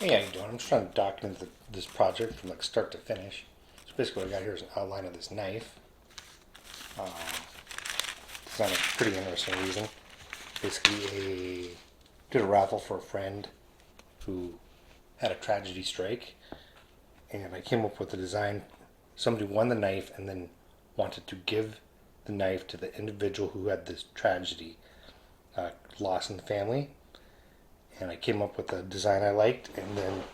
Hey, how you doing? I'm just trying to document this project from like start to finish. So basically what I got here is an outline of this knife. Um, it's on a pretty interesting reason. Basically, did a raffle for a friend who had a tragedy strike, and I came up with a design. Somebody won the knife and then wanted to give the knife to the individual who had this tragedy, loss in the family. And I came up with a design I liked, and then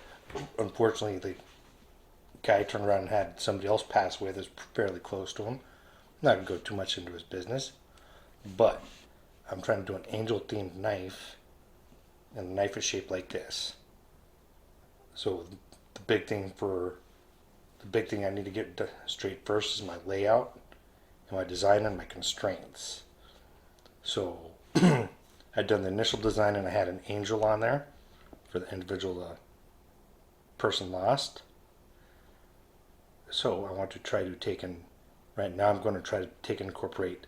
unfortunately the guy turned around and had somebody else pass away that's fairly close to him. I'm not gonna go too much into his business, but I'm trying to do an angel themed knife, and the knife is shaped like this. So the big thing for the big thing I need to get straight first is my layout and my design and my constraints. So I'd done the initial design and I had an angel on there for the individual person lost. So I want to try to take in, right now I'm going to try to take and incorporate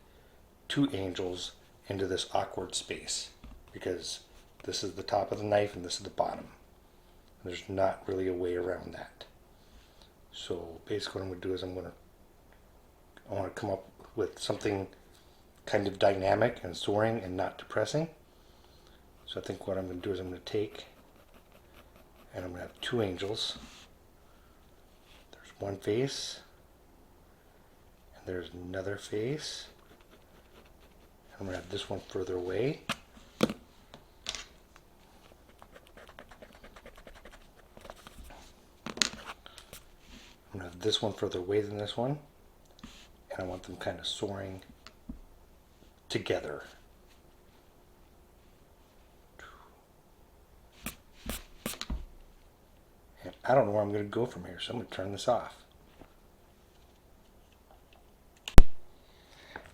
two angels into this awkward space, because this is the top of the knife and this is the bottom. There's not really a way around that. So basically what I'm going to do is I want to come up with something kind of dynamic and soaring and not depressing. So I think what I'm going to do is I'm going to take and I'm going to have two angels. There's one face and there's another face. I'm going to have this one further away. I'm going to have this one further away than this one, and I want them kind of soaring together. And I don't know where I'm going to go from here, so I'm going to turn this off.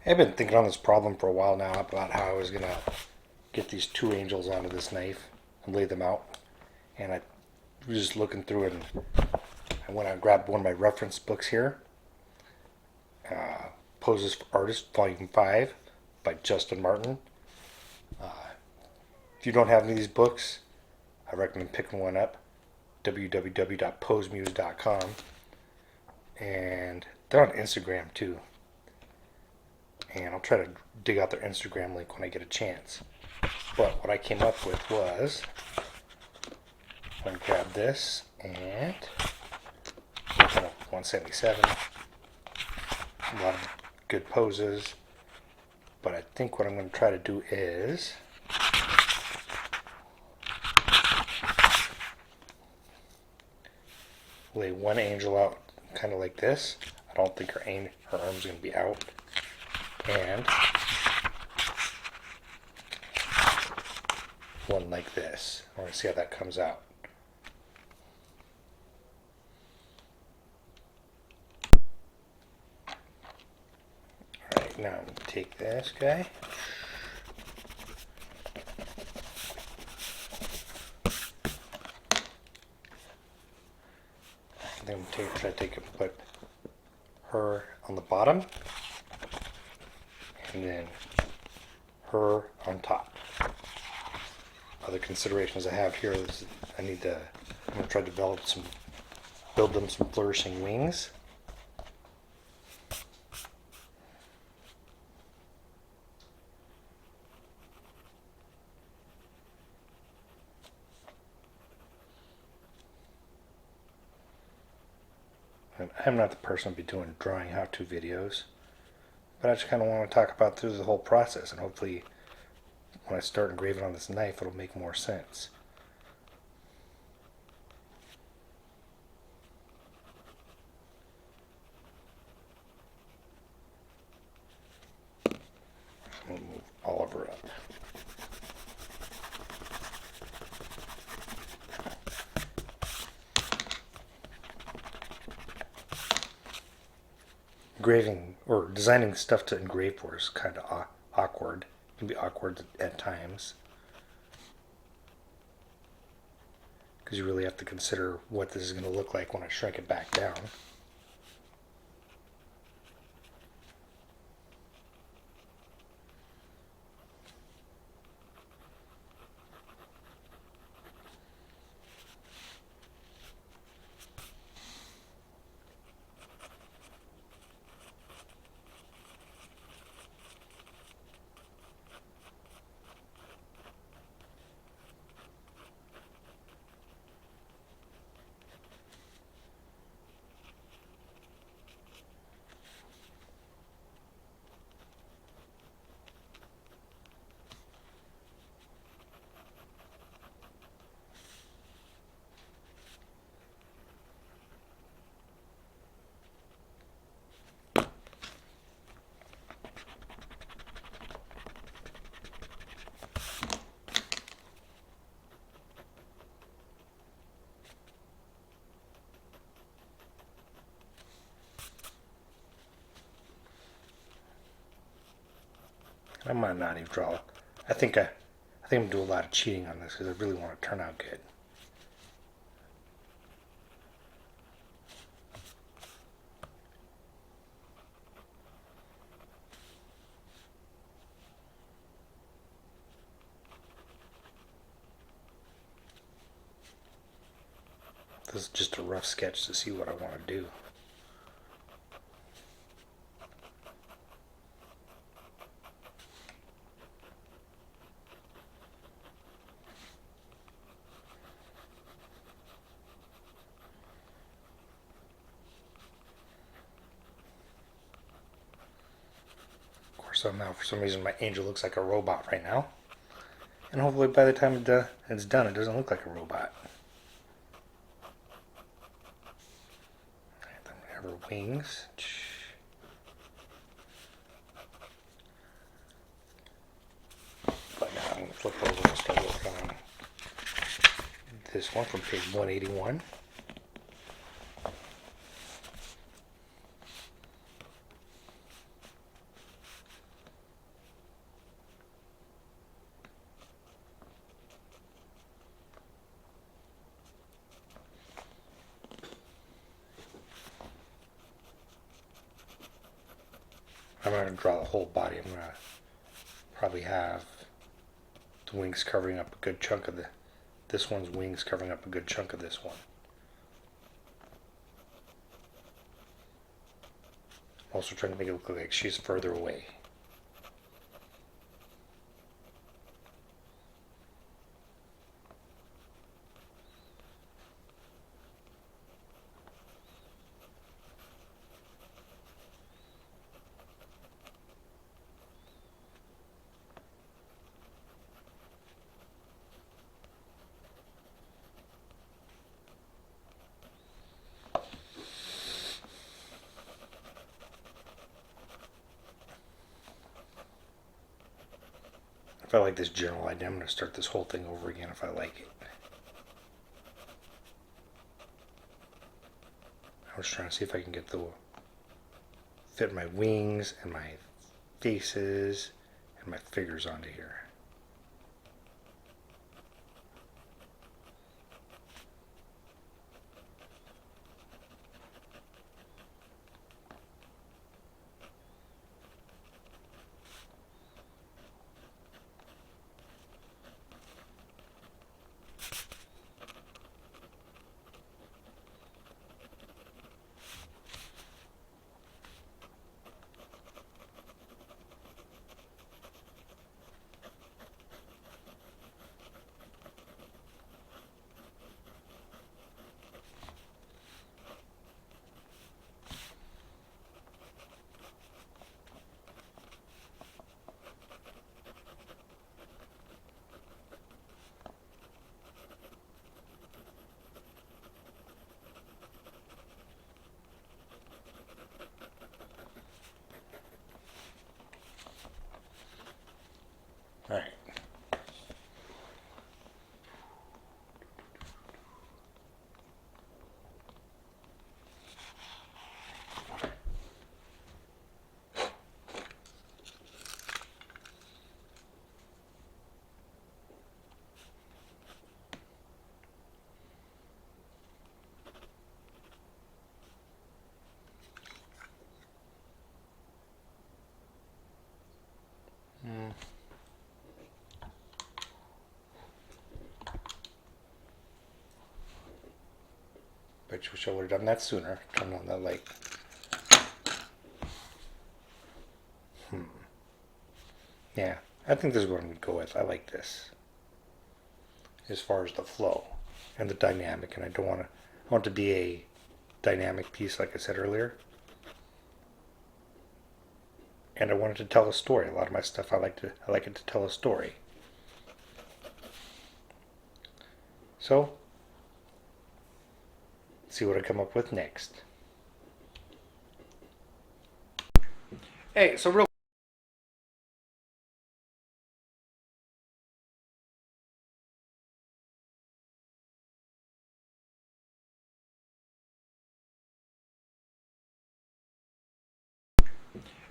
I've been thinking on this problem for a while now about how I was going to get these two angels onto this knife and lay them out. And I was just looking through it, and I went out and grabbed one of my reference books here. Poses for Artists, Volume 5 by Justin Martin. If you don't have any of these books, I recommend picking one up. www.posemuse.com. And they're on Instagram too. And I'll try to dig out their Instagram link when I get a chance. But what I came up with was, I'm going to grab this and look at 177. A lot of good poses. But I think what I'm going to try to do is lay one angel out kind of like this. I don't think her arm's going to be out. And one like this. I want to see how that comes out. Alright, now I'm going to take this guy. Then I'm going to try to take and put her on the bottom, and then her on top. Other considerations I have here is I'm going to try to build them some flourishing wings. And I'm not the person to be doing drawing how-to videos, but I just kind of want to talk about through the whole process, and hopefully when I start engraving on this knife it'll make more sense. I'm going to move Oliver up. Engraving or designing stuff to engrave for is kind of awkward. It can be awkward at times, because you really have to consider what this is going to look like when I shrink it back down. I might not even draw. I think I'm gonna do a lot of cheating on this because I really want it to turn out good. This is just a rough sketch to see what I want to do. Of course, now for some reason my angel looks like a robot right now. And hopefully by the time it's done, it doesn't look like a robot. Then we have her wings. But now I'm going to flip over and start working on this one from page 181. I'm going to draw the whole body. I'm going to probably have the wings covering up a good chunk of this one's wings covering up a good chunk of this one. I'm also trying to make it look like she's further away. If I like this general idea, I'm going to start this whole thing over again if I like it. I was trying to see if I can get fit my wings and my faces and my figures onto here. All right. But you wish I would have done that sooner. Turned on that light. Yeah, I think this is what I'm going to go with. I like this. As far as the flow and the dynamic, and I want it to be a dynamic piece, like I said earlier. And I wanted to tell a story. A lot of my stuff, I like it to tell a story. So, see what I come up with next. Hey, so real.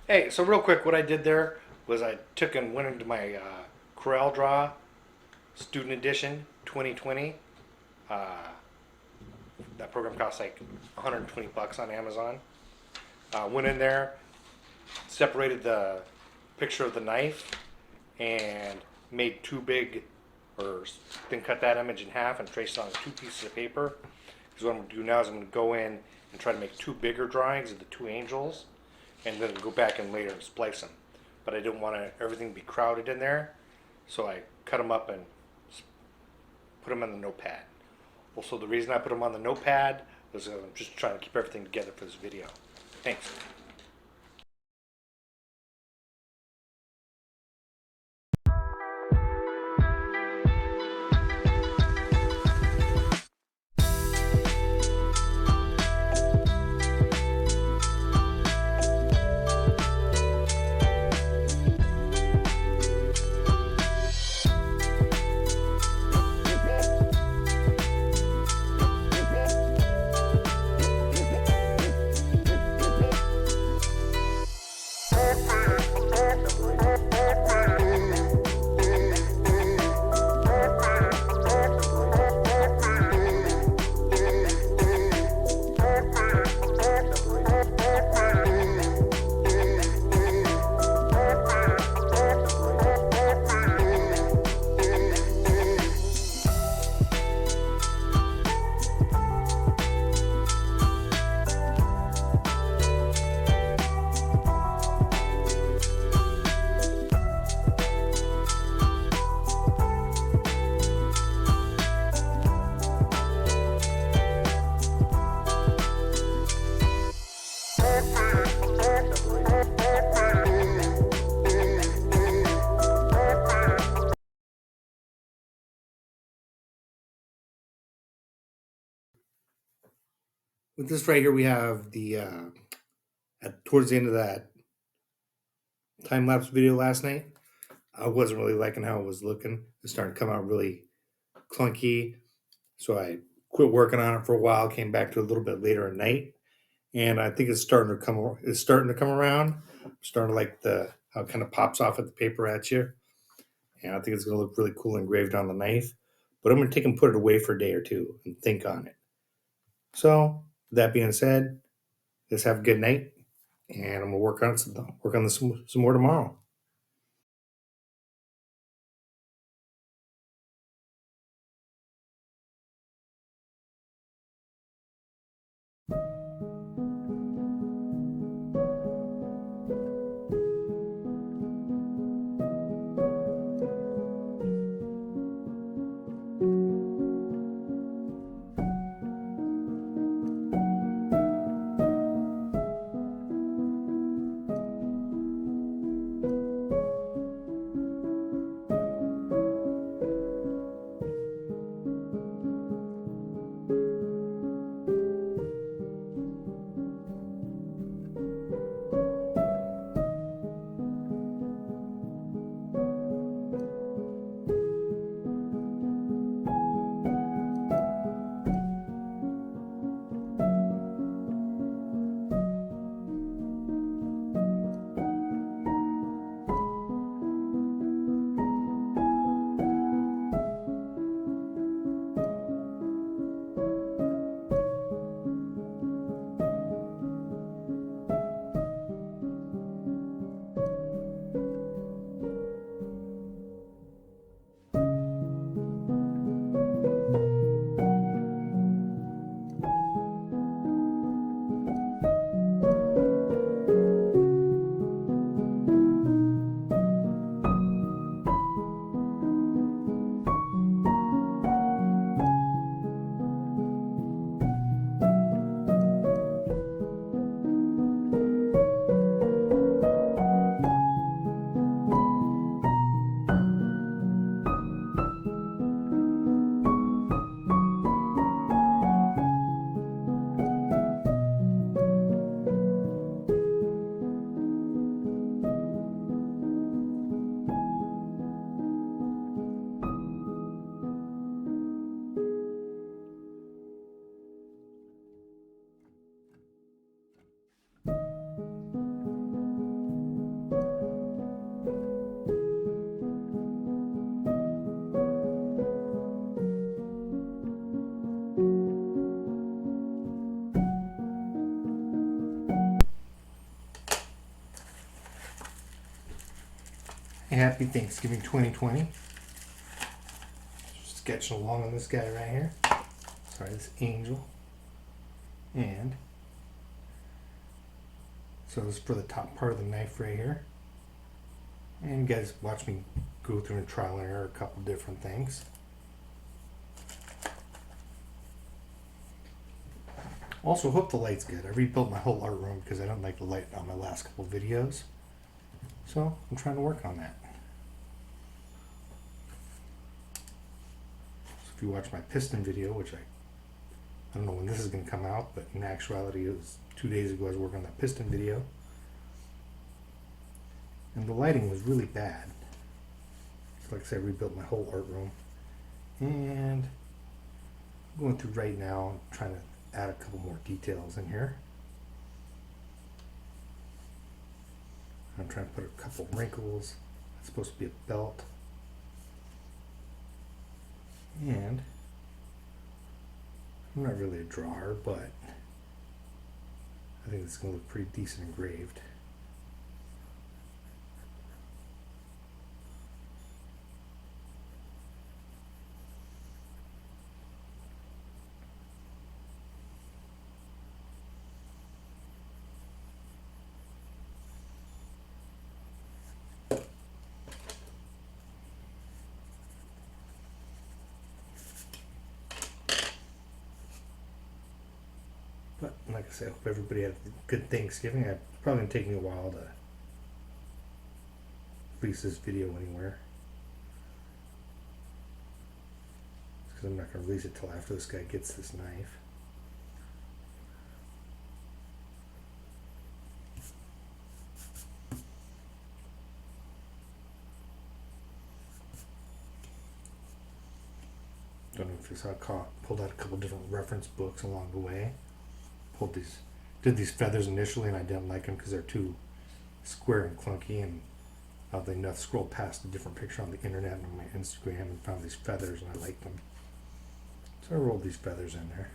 Hey, so real quick, what I did there was I took and went into my Corel Draw Student Edition 2020. That program costs like 120 bucks on Amazon. Went in there, separated the picture of the knife, and made two big, or then cut that image in half and traced it on two pieces of paper. Because what I'm going to do now is I'm going to go in and try to make two bigger drawings of the two angels, and then go back and later and splice them. But I didn't want everything to be crowded in there, so I cut them up and put them on the notepad. Also, the reason I put them on the notepad was I'm just trying to keep everything together for this video. Thanks. With this right here, we have the towards the end of that time lapse video last night. I wasn't really liking how it was looking. It started to come out really clunky, so I quit working on it for a while. Came back to it a little bit later at night, and I think it's starting to come. It's starting to come around. I'm starting to like how it kind of pops off at the paper at you, and I think it's going to look really cool engraved on the knife. But I'm going to take and put it away for a day or two and think on it. So that being said, let's have a good night, and I'm gonna work on this some more tomorrow. happy Thanksgiving 2020. Sketching along on this guy right here. Sorry, this angel. And so this is for the top part of the knife right here. And you guys watch me go through and trial and error a couple different things. Also, hope the light's good. I rebuilt my whole art room because I don't like the light on my last couple videos. So I'm trying to work on that. So if you watch my piston video, which I don't know when this is going to come out, but in actuality it was 2 days ago I was working on that piston video. And the lighting was really bad. So like I said, I rebuilt my whole art room. And I'm going through right now, trying to add a couple more details in here. I'm trying to put a couple wrinkles. It's supposed to be a belt. And I'm not really a drawer, but I think it's going to look pretty decent engraved. But like I said, I hope everybody had a good Thanksgiving. It's probably going to take me a while to release this video anywhere, because I'm not going to release it till after this guy gets this knife. Don't know if you saw, pulled out a couple different reference books along the way. Did these feathers initially, and I didn't like them because they're too square and clunky, and oddly enough scrolled past a different picture on the internet and on my Instagram and found these feathers and I liked them. So I rolled these feathers in there.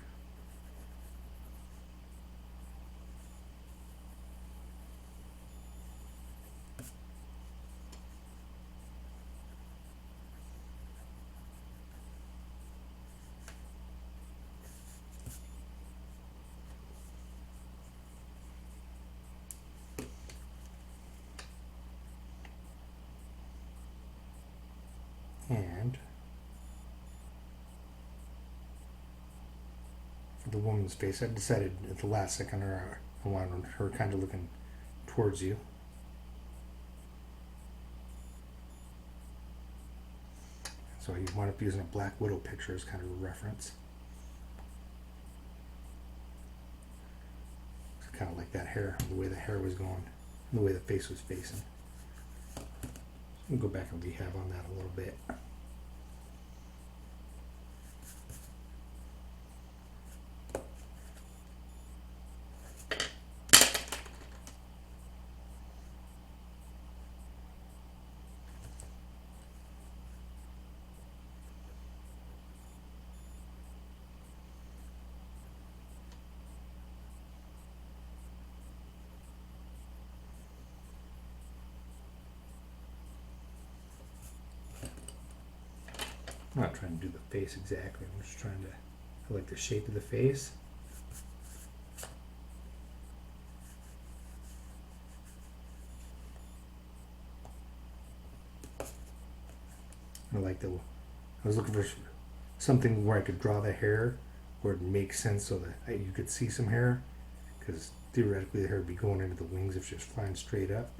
And for the woman's face, I decided at the last second I wanted her kind of looking towards you. So you wind up using a Black Widow picture as kind of a reference. It's kind of like that hair, the way the hair was going, and the way the face was facing. We'll go back and rehab on that a little bit. I'm not trying to do the face exactly, I'm just trying to, I like the shape of the face. I was looking for something where I could draw the hair where it makes sense so that you could see some hair, because theoretically the hair would be going into the wings if it's just flying straight up.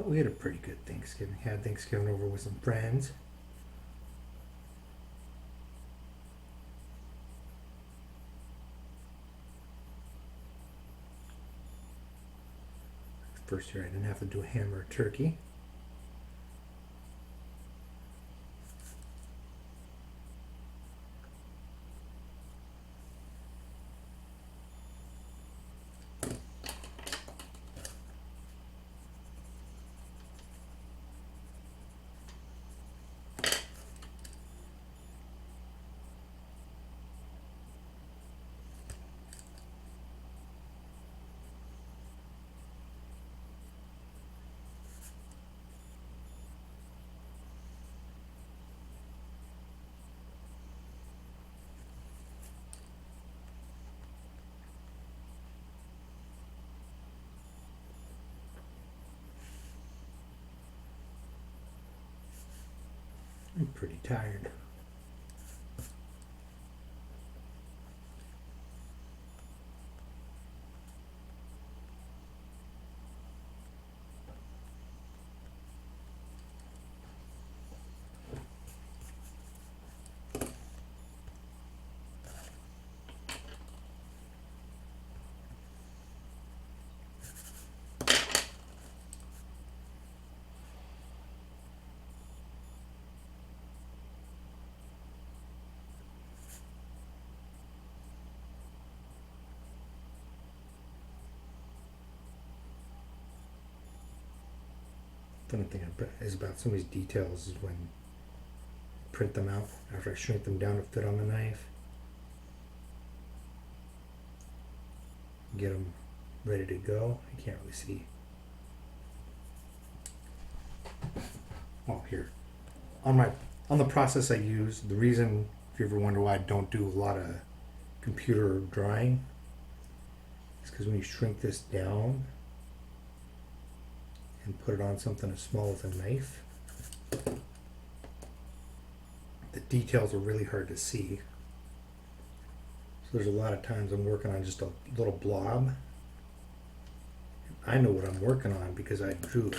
we had a pretty good Thanksgiving. Had Thanksgiving over with some friends. First year I didn't have to do a ham or a turkey. I'm pretty tired. Funny thing is about some of these details is when I print them out after I shrink them down to fit on the knife. Get them ready to go. I can't really see. Oh, here. On the process I use, the reason, if you ever wonder why I don't do a lot of computer drawing, is because when you shrink this down and put it on something as small as a knife, the details are really hard to see. So there's a lot of times I'm working on just a little blob. I know what I'm working on because I drew it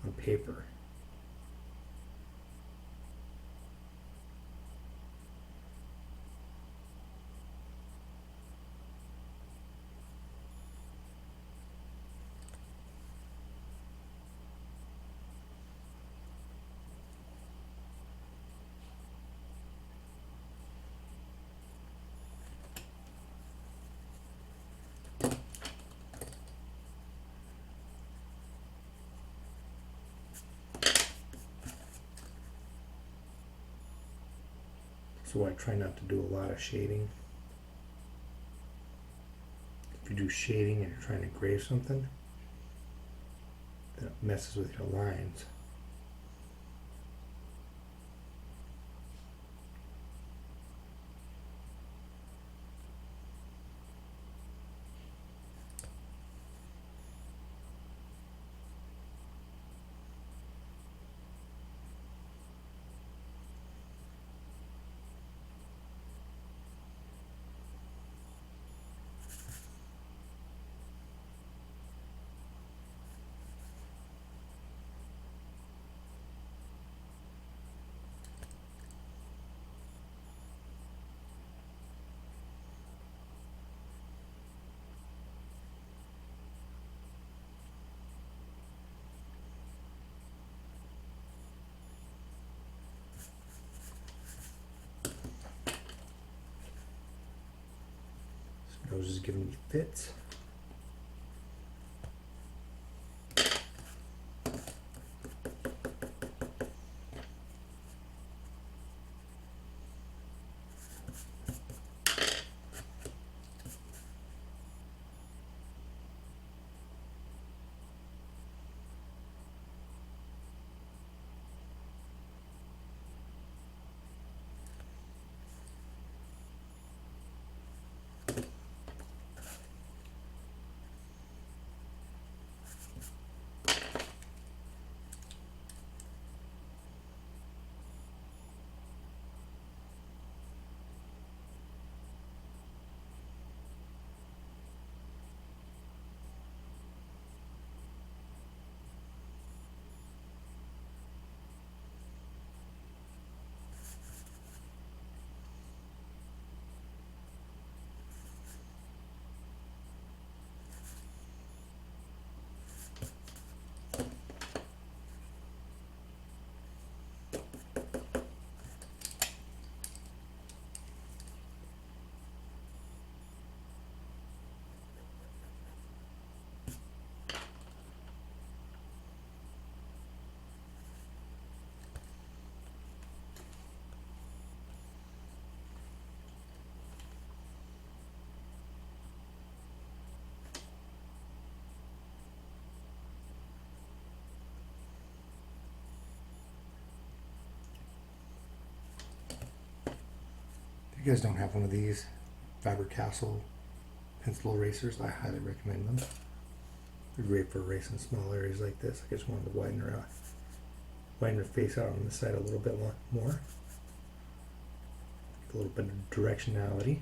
on paper. So I try not to do a lot of shading. If you do shading and you're trying to engrave something, then it messes with your lines. I was just giving me fits. you guys don't have one of these Faber-Castell pencil erasers, I highly recommend them. They're great for erasing small areas like this. I just wanted to widen her face out on the side a little bit more. A little bit of directionality.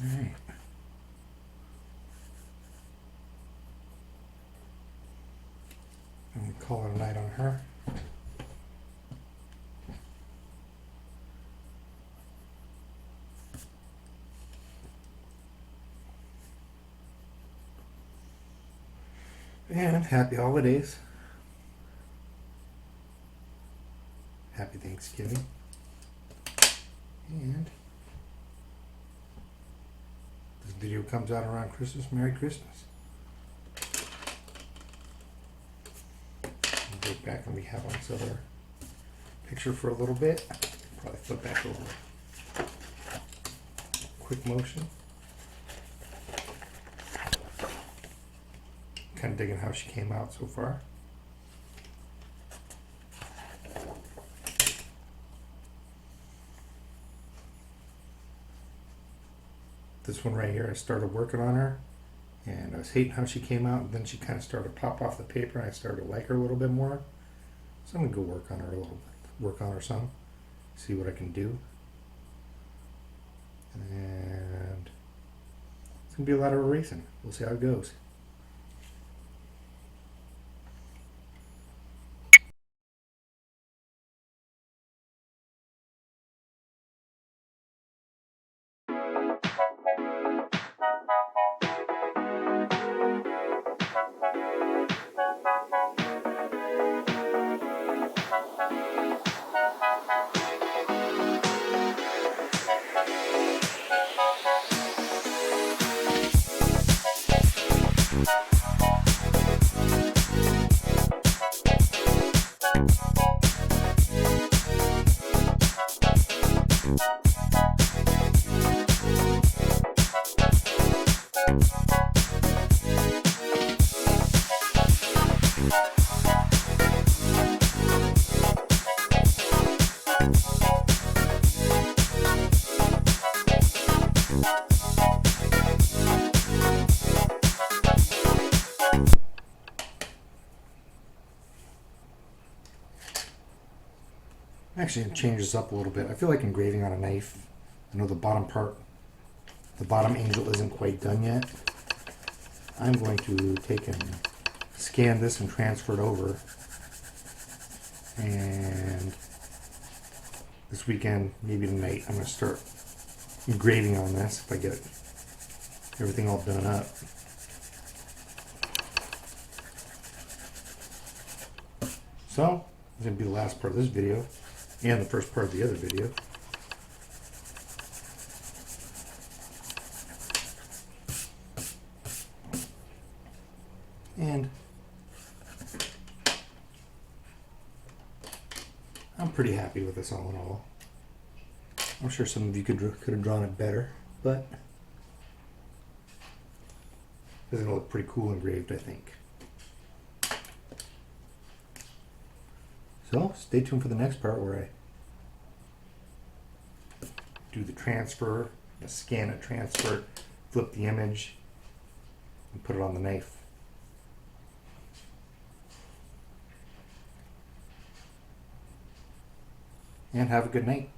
Alright. I'm going to call it a night on her. And happy holidays. Happy Thanksgiving. And this video comes out around Christmas. Merry Christmas. I'll go back and rehab on this other picture for a little bit. Probably flip back over. Quick motion. Kind of digging how she came out so far. This one right here, I started working on her and I was hating how she came out, and then she kind of started to pop off the paper and I started to like her a little bit more. So I'm going to go work on her a little bit, work on her some, see what I can do. And it's going to be a lot of erasing. We'll see how it goes. Actually, change this up a little bit. I feel like engraving on a knife. I know the bottom part, the bottom angel isn't quite done yet. I'm going to take and scan this and transfer it over. And this weekend, maybe tonight, I'm going to start engraving on this if I get everything all done up. So, this is going to be the last part of this video and the first part of the other video. And I'm pretty happy with this all in all. I'm sure some of you could have drawn it better, but it's going to look pretty cool engraved, I think. So stay tuned for the next part where I do the transfer, scan it, transfer it, flip the image, and put it on the knife. And have a good night.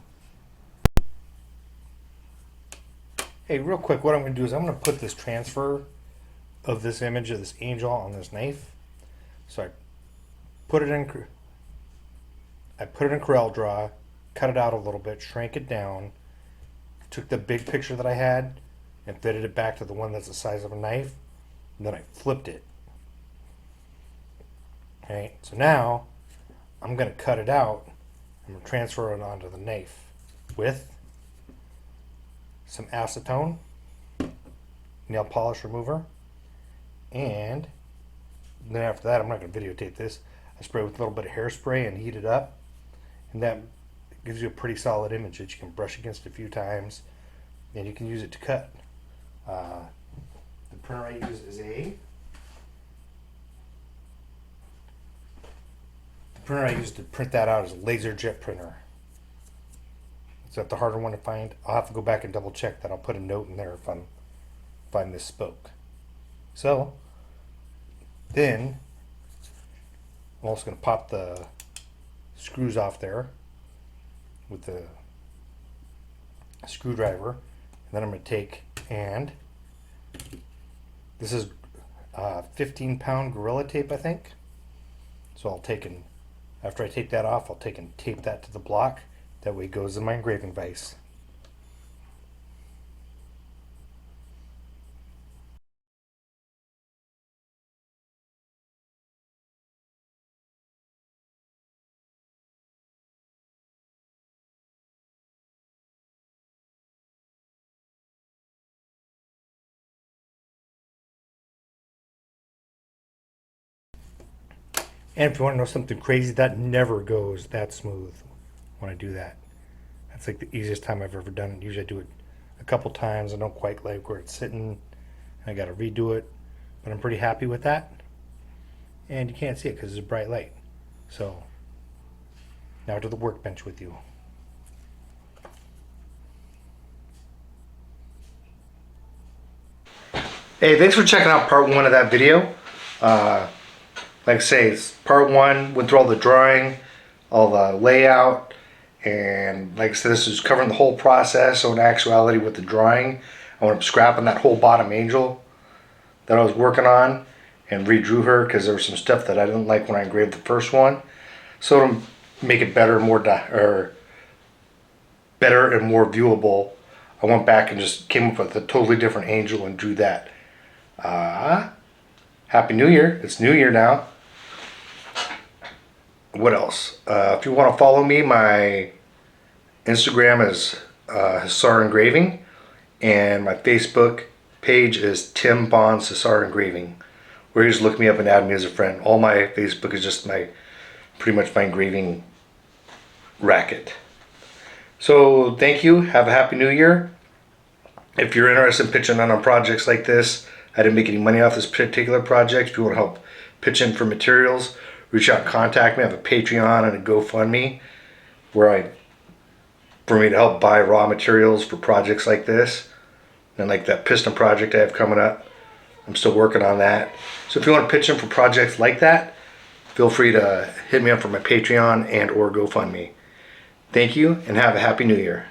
Hey, real quick, what I'm going to do is I'm going to put this transfer of this image of this angel on this knife. So I put it in Corel Draw, cut it out a little bit, shrank it down, took the big picture that I had and fitted it back to the one that's the size of a knife, and then I flipped it. Okay, so now I'm going to cut it out. I'm going to transfer it onto the knife with some acetone, nail polish remover, and then after that, I'm not going to videotape this. I spray with a little bit of hairspray and heat it up, and that gives you a pretty solid image that you can brush against a few times, and you can use it to cut. The printer I use is the printer I use to print that out is a LaserJet printer. Is that the harder one to find? I'll have to go back and double check that. I'll put a note in there if I misspoke. So then I'm also going to pop the screws off there with the screwdriver, and then I'm going to take, and this is 15-pound Gorilla Tape, I think. So I'll take and after I take that off, I'll take and tape that to the block. That way it goes in my engraving vise. And if you want to know something crazy, that never goes that smooth when I do that. That's like the easiest time I've ever done it. Usually I do it a couple times. I don't quite like where it's sitting. I got to redo it. But I'm pretty happy with that. And you can't see it because it's a bright light. So now to the workbench with you. Hey, thanks for checking out part 1 of that video. Like I say, it's part 1, went through all the drawing, all the layout, and like I said, this is covering the whole process. So in actuality with the drawing, I went up scrapping that whole bottom angel that I was working on and redrew her because there was some stuff that I didn't like when I engraved the first one. So to make it better, better and more viewable, I went back and just came up with a totally different angel and drew that. Happy New Year. It's New Year now. What else? If you want to follow me, my Instagram is Hussar Engraving, and my Facebook page is Tim Bonds Hussar Engraving, where you just look me up and add me as a friend. All my Facebook is just pretty much my engraving racket. So thank you. Have a happy New Year. If you're interested in pitching on projects like this, I didn't make any money off this particular project. If you want to help pitch in for materials, reach out and contact me. I have a Patreon and a GoFundMe for me to help buy raw materials for projects like this. And like that piston project I have coming up, I'm still working on that. So if you want to pitch in for projects like that, feel free to hit me up for my Patreon and or GoFundMe. Thank you and have a happy new year.